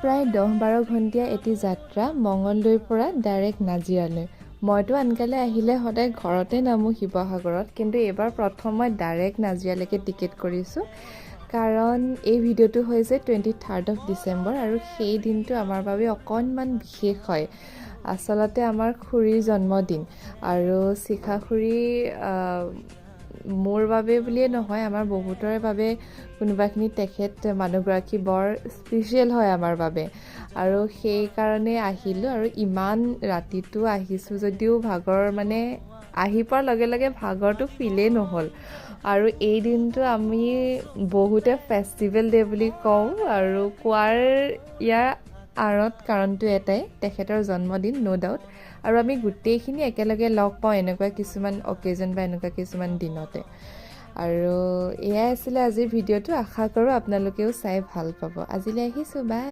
প্ৰায় 10-12 ঘণ্টীয়া এটি যাত্ৰা মঙলদৈৰ পৰা ডাইৰেক্ট নাজিৰালৈ। মইতো আনকালে আহিলে সদায় ঘৰতে নামো শিৱসাগৰত, কিন্তু এইবাৰ প্ৰথম মই ডাইৰেক্ট নাজিৰালৈকে টিকেট কৰিছোঁ, কাৰণ এই ভিডিঅ'টো হৈছে 23rd ডিচেম্বৰ আৰু সেই দিনটো আমাৰ বাবে অকণমান বিশেষ হয়। আচলতে আমাৰ খুৰীৰ জন্মদিন, আৰু শিখা খুৰী মোৰ বাবে বুলিয়ে নহয়, আমাৰ বহুতৰে বাবে কোনোবাখিনি তেখেত মানুহগৰাকী বৰ স্পেচিয়েল হয় আমাৰ বাবে। আৰু সেইকাৰণে আহিলোঁ, আৰু ইমান ৰাতিটো আহিছোঁ যদিও ভাগৰ আহি পোৱাৰ লগে লগে ভাগৰটো ফিলেই নহ'ল। আৰু এই দিনটো আমি বহুতে ফেষ্টিভেল ডে' বুলি কওঁ, আৰু কোৱাৰ ইয়াৰ আঁৰত কাৰণটো এটাই, তেখেতৰ জন্মদিন ন' ডাউট। আৰু আমি গোটেইখিনি একেলগে লগ পাওঁ এনেকুৱা কিছুমান অকেজন বা এনেকুৱা কিছুমান দিনতে। আৰু এয়াই আছিলে আজিৰ ভিডিঅ'টো। আশা কৰোঁ আপোনালোকেও চাই ভাল পাব। আজিলৈ আহিছোঁ, বাই।